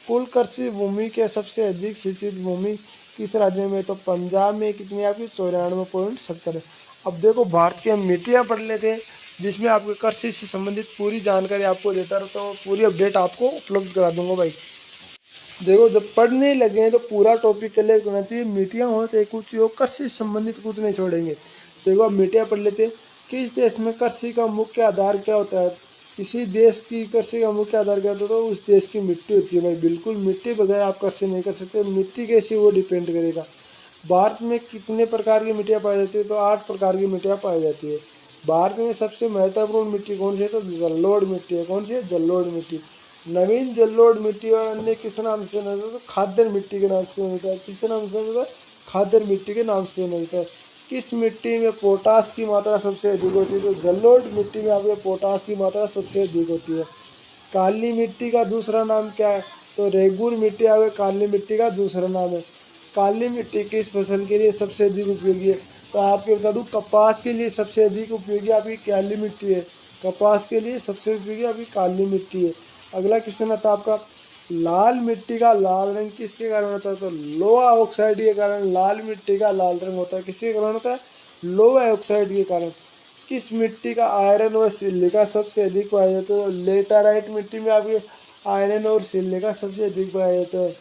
कुल कृषि भूमि के सबसे अधिक सिंचित भूमि किस राज्य में। तो पंजाब में। कितनी आपकी, 94.70। अब देखो भारत की हम मिट्टियाँ पढ़ लेते हैं जिसमें आपके कृषि से संबंधित पूरी जानकारी आपको देता रहता हूँ, पूरी अपडेट आपको उपलब्ध करा दूंगा भाई। देखो जब पढ़ने लगे हैं तो पूरा टॉपिक क्लियर करना चाहिए। मिट्टियाँ हो चाहे कुछ हो, कृषि से संबंधित कुछ नहीं छोड़ेंगे। देखो अब मिट्टियाँ पढ़ लेते हैं। किस देश में कृषि का मुख्य आधार क्या होता है। किसी देश की कृषि का मुख्य आधार क्या होता है। तो उस देश की मिट्टी होती है भाई। बिल्कुल मिट्टी बगैर आप कृषि नहीं कर सकते। मिट्टी कैसी वो डिपेंड करेगा। भारत में कितने प्रकार की मिट्टियाँ पाई जाती है। तो 8 प्रकार की मिट्टियाँ पाई जाती है। भारत में सबसे महत्वपूर्ण मिट्टी कौन सी है। तो जलोढ़ मिट्टी है। कौन सी है, जलोढ़ मिट्टी। नवीन जलोढ़ मिट्टी और अन्य किस नाम से जाना जाता है। तो खादर मिट्टी के नाम से जाना जाता है। किस नाम से जाना जाता है, खादर मिट्टी के नाम से जाना जाता है। किस मिट्टी में पोटास की मात्रा सबसे अधिक होती है। तो जलोढ़ मिट्टी में आपको पोटास की मात्रा सबसे अधिक होती है। काली मिट्टी का दूसरा नाम क्या है। तो रेगुर मिट्टी आपके काली मिट्टी का दूसरा नाम है। काली मिट्टी किस फसल के लिए सबसे अधिक उपयोगी है। तो आपको बता दूं कपास के लिए सबसे अधिक उपयोगी आपकी काली मिट्टी है। कपास के लिए सबसे उपयोगी आपकी काली मिट्टी है। अगला क्वेश्चन आता है आपका, लाल मिट्टी का लाल रंग किसके कारण होता है। तो लोहा ऑक्साइड के कारण लाल मिट्टी का लाल रंग होता है। किसके कारण होता है, लोहा ऑक्साइड के कारण। किस मिट्टी का आयरन और सिलिका सबसे अधिक पाया जाता है। तो लेटराइट मिट्टी में आपके आयरन और सिलिका सबसे अधिक पाया जाता है।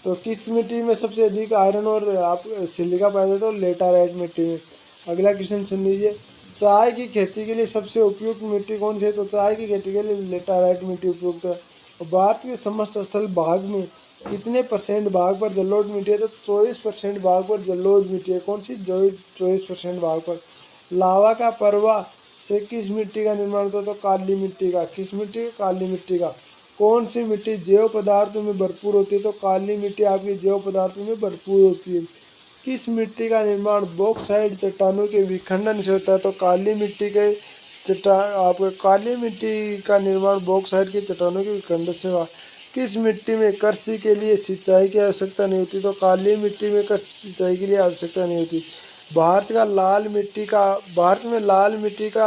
तो किस मिट्टी में सबसे अधिक आयरन और आप सिलिका पाया जाता है। तो लेटराइट मिट्टी में। अगला क्वेश्चन सुन लीजिए, चाय की खेती के लिए सबसे उपयुक्त मिट्टी कौन सी है। तो चाय की खेती के लिए लेटराइट मिट्टी उपयुक्त है। और भारत के समस्त स्थल भाग में कितने % भाग पर जलोढ़ मिट्टी है। तो 24% भाग पर जलोढ़ मिट्टी है। कौन सी, 24% भाग पर। लावा का परवा से किस मिट्टी का निर्माण होता है। तो काली मिट्टी का। किस मिट्टी का, काली मिट्टी का। कौन सी मिट्टी जैव पदार्थों में भरपूर होती है। तो काली मिट्टी आपकी जैव पदार्थों में भरपूर होती है। किस मिट्टी का निर्माण बॉक्साइट चट्टानों के विखंडन से होता है? तो काली मिट्टी के आपको काली मिट्टी का निर्माण बॉक्साइट की चट्टानों के विखंडन से हुआ। किस मिट्टी में कृषि के लिए सिंचाई की आवश्यकता नहीं होती? तो काली मिट्टी में कृषि सिंचाई के लिए आवश्यकता नहीं होती। भारत में लाल मिट्टी का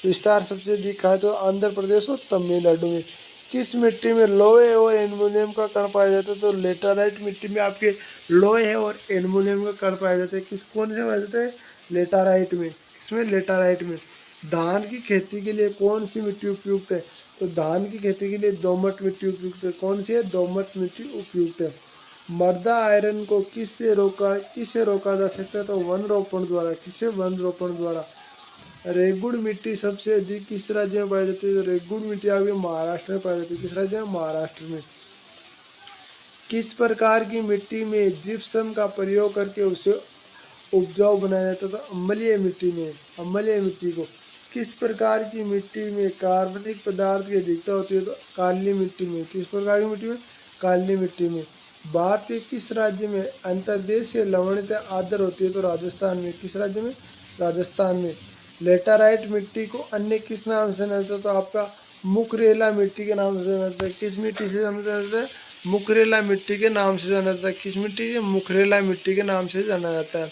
विस्तार सबसे अधिक है तो आंध्र प्रदेश और तमिलनाडु में। किस मिट्टी में लोहे और एल्युमिनियम का कण पाया जाता है? तो लेटराइट मिट्टी में आपके लोहे और एल्युमिनियम का कण पाया जाता है। कौन से पाया जाता है? लेटराइट में। किसमें? लेटराइट में। धान की खेती के लिए कौन सी मिट्टी उपयुक्त है? तो धान की खेती के लिए दोमट मिट्टी उपयुक्त है। कौन सी है? दोमट मिट्टी उपयुक्त है। मृदा आयरन को किससे रोका जा सकता है? तो वन रोपण द्वारा। किससे? वन रोपण द्वारा। रेगुड़ मिट्टी सबसे अधिक किस राज्य में पाई जाती है? तो रेगुड़ मिट्टी आपके महाराष्ट्र में पाई जाती है। किस राज्य में? महाराष्ट्र में। किस प्रकार की मिट्टी में जिप्सम का प्रयोग करके उसे उपजाऊ बनाया जाता है? तो अम्लीय मिट्टी में। अम्लीय मिट्टी को। किस प्रकार की मिट्टी में कार्बनिक पदार्थ की अधिकता होती है? तो काली मिट्टी में। किस प्रकार की मिट्टी में? काली मिट्टी में। भारत के किस राज्य में अंतर्देशीय लवणता आर्द्र होती है? तो राजस्थान में। किस राज्य में? राजस्थान में। लेटराइट मिट्टी को अन्य किस नाम से जाना जाता है? तो आपका मुकरेला मिट्टी के नाम से जाना जाता है। किस मिट्टी से जाना जाता है? मुकरेला मिट्टी के नाम से जाना जाता है। किस मिट्टी से? मुकरेला मिट्टी के नाम से जाना जाता है।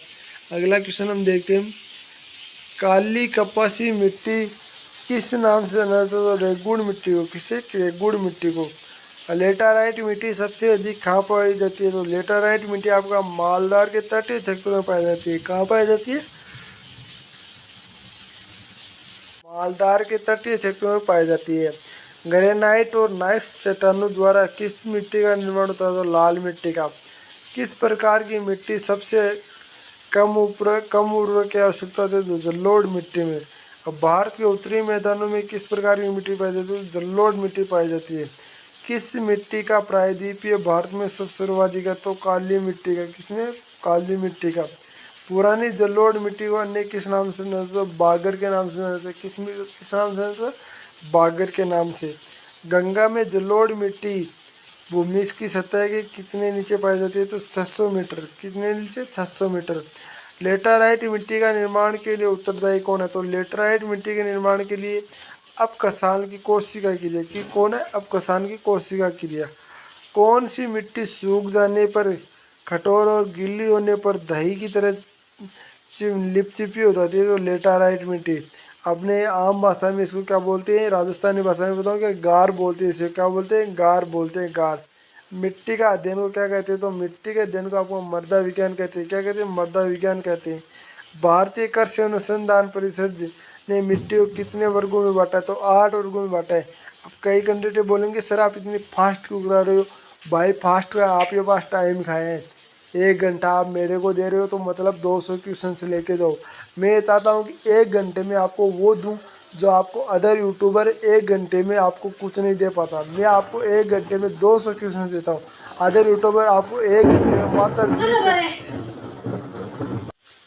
अगला क्वेश्चन हम देखते हैं, काली कपासी मिट्टी किस नाम से जाना जाता है? तो रेगुड़ मिट्टी को। किससे? रेगुड़ मिट्टी को। लेटराइट मिट्टी सबसे अधिक कहाँ पाई जाती है? तो लेटराइट मिट्टी आपका मालदार के तटीय क्षेत्रों में पाई जाती है। कहाँ पाई जाती है? मालदार के तटीय क्षेत्रों में पाई जाती है। ग्रेनाइट और नाइक्स चट्टानों द्वारा किस मिट्टी का निर्माण होता है? तो लाल मिट्टी का। किस प्रकार की मिट्टी सबसे कम उर्वरक की आवश्यकता होती है? तो जलोढ़ मिट्टी में। अब भारत के उत्तरी मैदानों में किस प्रकार की मिट्टी पाई जाती है? जलोढ़ मिट्टी पाई जाती है। किस मिट्टी का प्रायद्वीपीय भारत में सबसे सर्वाधिक है? तो काली मिट्टी का। किसमें? काली मिट्टी का। पुरानी जलोढ़ मिट्टी को अन्य किस नाम से जाना जाता है? बागर के नाम से जाना जाता है। किस नाम से जाना जाता है? बागर के नाम से। गंगा में जलोढ़ मिट्टी भूमि की सतह के कितने नीचे पाई जाती है? तो 600 मीटर। कितने नीचे? 600 मीटर। लेटराइट मिट्टी का निर्माण के लिए उत्तरदायी कौन है? तो लेटराइट मिट्टी के निर्माण के लिए अपकसान की कोशिका क्रिया की कौन है? अपकसान की कोशिका क्रिया। कौन सी मिट्टी सूख जाने पर, कठोर और गीली होने पर दही की तरह लिपचिपी हो जाती है? तो लेटराइट मिट्टी। अपने आम भाषा में इसको क्या बोलते हैं? राजस्थानी भाषा में बताऊँ क्या? गार बोलते हैं इसे। क्या बोलते हैं? गार बोलते हैं, गार। मिट्टी का अध्ययन को क्या कहते हैं? तो मिट्टी के अध्ययन को आपको मृदा विज्ञान कहते हैं। क्या कहते हैं? मृदा विज्ञान कहते हैं। भारतीय कृषि अनुसंधान परिषद ने मिट्टी को कितने वर्गों में बांटा है? तो 8 वर्गों में बांटा है। अब कई कैंडिडेट बोलेंगे सर आप इतनी फास्ट क्यों करा रहे हो? भाई फास्ट का आपके पास टाइम खाए हैं, 1 घंटा आप मेरे को दे रहे हो तो मतलब 200 क्वेश्चन से लेके जाओ। मैं चाहता हूँ कि 1 घंटे में आपको वो दूँ जो आपको अदर यूट्यूबर 1 घंटे में आपको कुछ नहीं दे पाता। मैं आपको 1 घंटे में 200 क्वेश्चन देता हूँ। अदर यूट्यूबर आपको 1 घंटे में मात्र 20।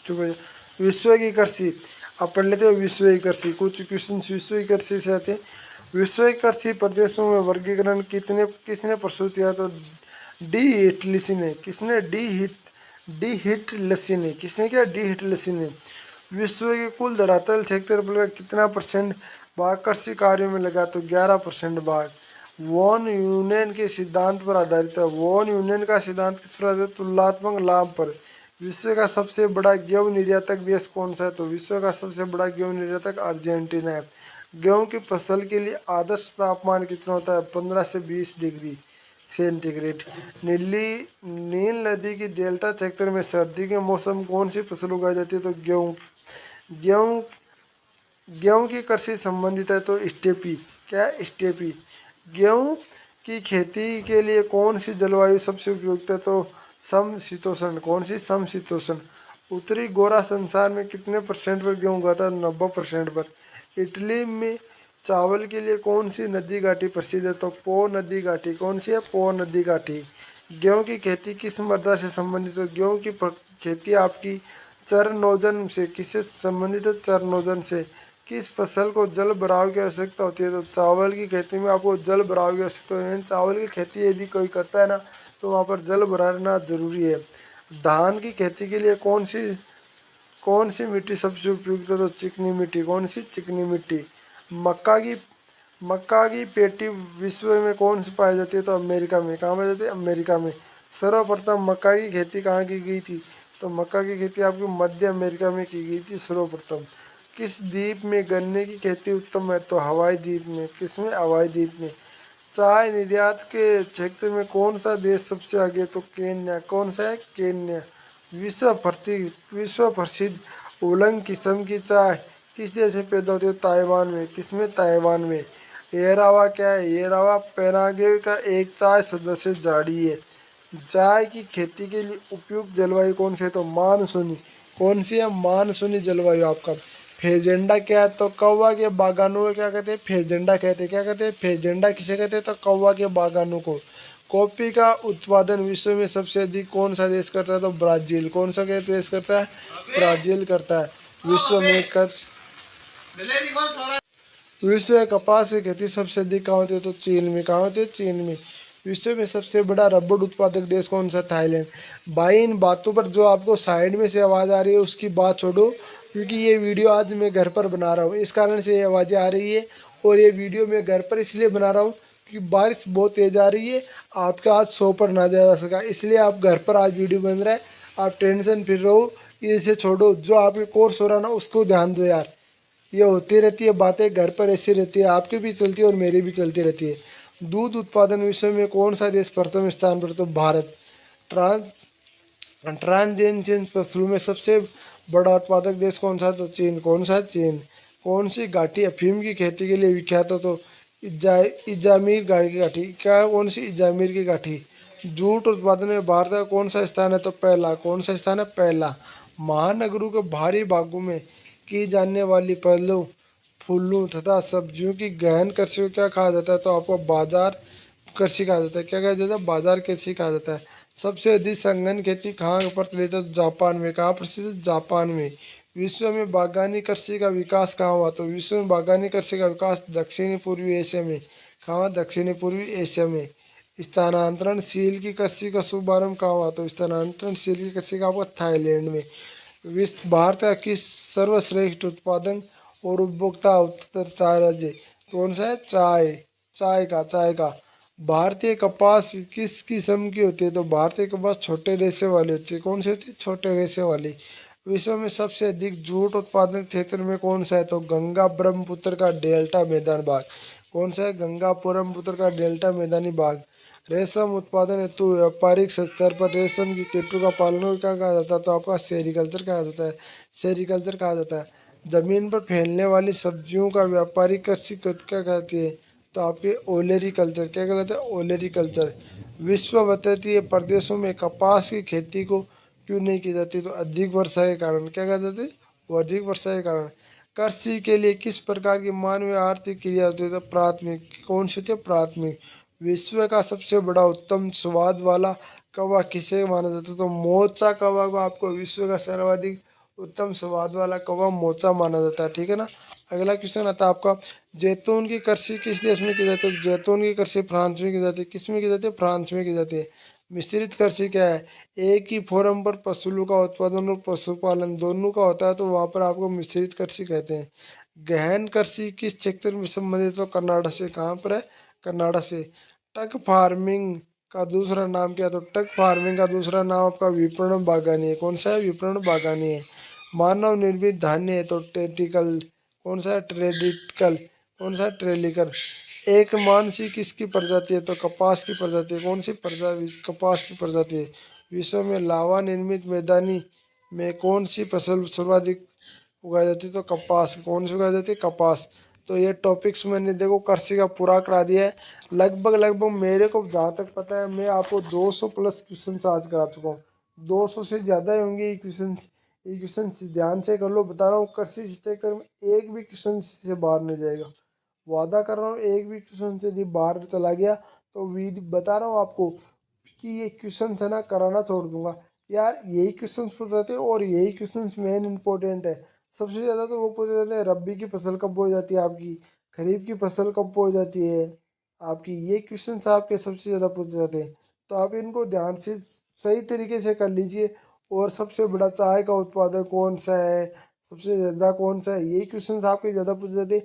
चुप हो जा। विश्व की कृषि। अब पढ़ लेते हो विश्व की कृषि। कुछ क्वेश्चन विश्व की कृषि से आते हैं। विश्व की कृषि प्रदेशों में वर्गीकरण किसने प्रस्तुत किया? तो डी हिटलिसी ने। किसने? डी हिटलसी ने। किसने किया? डी हिटलसी ने। विश्व के कुल धरातल क्षेत्रफल का कितना % भाग कृषि कार्यों में लगा? तो 11% भाग। वॉन यूनियन के सिद्धांत पर आधारित है। वॉन यूनियन का सिद्धांत किस पर आधारित? तुलनात्मक लाभ पर। विश्व का सबसे बड़ा गेहूं निर्यातक देश कौन सा है? तो विश्व का सबसे बड़ा गेहूं निर्यातक अर्जेंटीना है। गेहूं की फसल के लिए आदर्श तापमान कितना होता है? 15 से 20 डिग्री सेंटीग्रेड। नील नदी की डेल्टा क्षेत्र में सर्दी के मौसम कौन सी फसल उगाई जाती है? तो गेहूं। गेहूं गेहूं की कृषि संबंधित है तो स्टेपी। क्या? स्टेपी। गेहूं की खेती के लिए कौन सी जलवायु सबसे उपयुक्त है? तो समशीतोष्ण। कौन सी? समशीतोष्ण। उत्तरी गोरा संसार में कितने % पर गेहूं उगाता है? 90% पर। इटली में चावल के लिए कौन सी नदी घाटी प्रसिद्ध है? तो पो नदी घाटी। कौन सी है? पो नदी घाटी। गेहूं की खेती किस मृदा से संबंधित है? गेहूं की खेती आपकी चरनोजन से। किससे संबंधित है? चरनोजन से। किस फसल को जल भराव की आवश्यकता होती है? तो चावल की खेती में आपको जल भराव की आवश्यकता होती है। चावल की खेती यदि कोई करता है ना तो वहाँ पर जल भराना जरूरी है। धान की खेती के लिए कौन सी मिट्टी सबसे उपयुक्त है? तो चिकनी मिट्टी। कौन सी? चिकनी मिट्टी। मक्का की मक्का की पेटी विश्व में कौन सी पाई जाती है? तो अमेरिका में। कहाँ पाई जाती है? अमेरिका में। सर्वप्रथम मक्का की खेती कहाँ की गई थी? तो मक्का की खेती आपकी मध्य अमेरिका में की गई थी सर्वप्रथम। किस द्वीप में गन्ने की खेती उत्तम है? तो हवाई द्वीप में। किसमें? हवाई द्वीप में। चाय निर्यात के क्षेत्र में कौन सा देश सबसे आगे? तो केन्या। कौन सा है? केन्या। विश्व प्रसिद्ध उलंग किस्म की चाय किस देश में पैदा होती है? ताइवान में। किसमें? ताइवान में। येरावा क्या है? येरावा पैराग्वे का एक चाय सदस्य झाड़ी है। चाय की खेती के लिए उपयुक्त जलवायु कौन सी है? तो मानसूनी। कौन सी है? मानसूनी जलवायु आपका। फेजेंडा क्या है? तो कौवा के बागानों को क्या कहते हैं? फेजेंडा कहते हैं। क्या कहते हैं? फेजेंडा किसे कहते हैं? तो कौवा के बागानों को। कॉफी का उत्पादन विश्व में सबसे अधिक कौन सा देश करता है? तो ब्राजील। कौन सा देश करता है? ब्राजील करता है। विश्व में कर विश्व में कपास की खेती सबसे अधिक कहाँ होती है? तो चीन में। कहाँ होती है? चीन में। विश्व में सबसे बड़ा रबड़ उत्पादक देश कौन सा? थाईलैंड। भाई इन बातों पर जो आपको साइड में से आवाज़ आ रही है उसकी बात छोड़ो, क्योंकि ये वीडियो आज मैं घर पर बना रहा हूँ, इस कारण से ये आवाज़ें आ रही है। और ये वीडियो मैं घर पर इसलिए बना रहा हूँ क्योंकि बारिश बहुत तेज़ आ रही है, आपका आज सो पर ना जा सका, इसलिए आप घर पर आज वीडियो बन रहा है। आप टेंशन फिर रहो, इसे छोड़ो, जो आपके कोर्स हो रहा ना उसको ध्यान दो यार। ये होती रहती है बातें, घर पर ऐसी रहती है, आपकी भी चलती है और मेरी भी चलती रहती है। दूध उत्पादन विश्व में कौन सा देश प्रथम स्थान पर? तो भारत। ट्रांस ट्रांसजेनियन फसलों में सबसे बड़ा उत्पादक देश कौन सा? तो चीन। कौन सा? चीन। कौन सी घाटी अफीम की खेती के लिए विख्यात हो? तो इजामीर घाटी की घाटी। क्या? कौन सी? इजामीर की घाटी। जूट उत्पादन में भारत का कौन सा स्थान है? तो पहला। कौन सा स्थान है? पहला। महानगरों के बाहरी भागों में की जाने वाली फलों फूलों तथा सब्जियों की गहन कृषि को क्या कहा जाता है? तो आपको बाजार कृषि कहा जाता है। क्या कहा जाता है? बाजार कृषि कहा जाता है। सबसे अधिक संघन खेती कहाँ पर प्रचलित है? तो जापान में। कहाँ प्रसिद्ध है? जापान में। विश्व में बागवानी कृषि का विकास कहाँ हुआ? तो विश्व में बागवानी कृषि का विकास दक्षिणी पूर्वी एशिया में। कहाँ हुआ? दक्षिणी पूर्वी एशिया में। स्थानांतरणशील की कृषि का शुभारंभ कहाँ हुआ? तो स्थानांतरणशील की कृषि का हुआ थाईलैंड में। विश्व भारत का किस सर्वश्रेष्ठ उत्पादन और उपभोक्ता उत्तर चाय राज्य? कौन सा है? चाय। चाय का भारतीय कपास किस किस्म की होती है? तो भारतीय कपास छोटे रेशे वाली होती है। कौन सी होती है? छोटे रेशे वाली। विश्व में सबसे अधिक जूट उत्पादन क्षेत्र में कौन सा है? तो गंगा ब्रह्मपुत्र का डेल्टा मैदान भाग। कौन सा है? गंगा ब्रह्मपुत्र का डेल्टा मैदानी भाग। रेशम उत्पादन हेतु व्यापारिक स्तर पर रेशम की कीटों का पालन क्या कहा जाता है? तो आपका सेरीकल्चर कहा जाता है। सेरीकल्चर कहा जाता है। जमीन पर फैलने वाली सब्जियों का व्यापारिक कृषि क्या कहती है? तो आपके ओलेरी कल्चर। क्या कहलाता है? ओलेरी कल्चर। विश्व बताती प्रदेशों में कपास की खेती को क्यों नहीं की जाती? तो अधिक वर्षा के कारण। क्या कहा जाता है? वो अधिक वर्षा के कारण। कृषि के लिए किस प्रकार की मानवीय आर्थिक क्रिया होती है? तो प्राथमिक। कौन सी होती है? प्राथमिक। विश्व का सबसे बड़ा उत्तम स्वाद वाला कौवा किसे माना जाता है? तो मोचा कौवा को आपको विश्व का सर्वाधिक उत्तम स्वाद वाला कौवा मोचा माना जाता है। ठीक है ना। अगला क्वेश्चन आता है आपका, जैतून की कृषि किस देश में की जाती है? जैतून की कृषि फ्रांस में की जाती है। किस में की जाती है? फ्रांस में की जाती है। मिश्रित कृषि क्या है? एक ही फोरम पर पशुओं का उत्पादन और पशुपालन दोनों का होता है, तो वहाँ पर आपको मिश्रित कृषि कहते हैं। गहन कृषि किस क्षेत्र में संबंधित? तो कर्नाटक से। कहाँ पर है? कर्नाटक से। टक फार्मिंग का दूसरा नाम क्या? तो टक फार्मिंग का दूसरा नाम आपका विपणन बागवानी है। कौन सा है? विपणन बागवानी है। मानव निर्मित धान्य है तो टेटिकल। कौन सा है? ट्रेडिकल। कौन सा है? ट्रेलिकल। एक मानसी किसकी प्रजाति है? तो कपास की प्रजाति है। कौन सी प्रजाति? कपास की प्रजाति है। विश्व में लावा निर्मित मैदानी में कौन सी फसल सर्वाधिक उगाई जाती है? तो कपास। कौन सी उगाई जाती है? कपास। तो ये टॉपिक्स मैंने देखो कृषि का पूरा करा दिया है। लगभग मेरे को जहाँ तक पता है मैं आपको 200 प्लस क्वेश्चन आज करा चुका हूँ। 200 से ज़्यादा ही होंगे ये क्वेश्चन ध्यान से कर लो। बता रहा हूँ कृषि सेक्टर में एक भी क्वेश्चन से बाहर नहीं जाएगा। वादा कर रहा हूँ, एक भी क्वेश्चन से यदि बाहर चला गया तो बता रहा हूँ आपको कि ये क्वेश्चन है ना कराना छोड़ दूंगा। यार यही क्वेश्चन पूछ रहे थे और यही क्वेश्चन मेन इंपॉर्टेंट है। सबसे ज़्यादा तो वो पूछ जाते हैं रबी की फसल कब हो जाती है आपकी, खरीफ की फसल कब हो जाती है आपकी, ये क्वेश्चन आपके सबसे ज़्यादा पूछे जाते हैं। तो आप इनको ध्यान से सही तरीके से कर लीजिए। और सबसे बड़ा चाय का उत्पादक कौन सा है, सबसे ज़्यादा कौन सा है, यही क्वेश्चन आपके ज़्यादा पूछ रहे थे।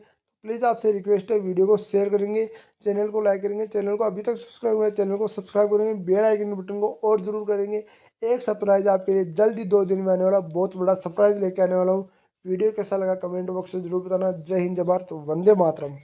प्लीज़ आपसे रिक्वेस्ट है, वीडियो को शेयर करेंगे, चैनल को लाइक करेंगे, चैनल को अभी तक सब्सक्राइब किया चैनल को सब्सक्राइब करेंगे, बेल आइकन बटन को और जरूर करेंगे। एक सरप्राइज आपके लिए जल्दी 2 दिन में आने वाला, बहुत बड़ा सरप्राइज लेके आने वाला हूँ। वीडियो कैसा लगा कमेंट बॉक्स में जरूर बताना। जय हिंद, जय भारत, वंदे मातरम।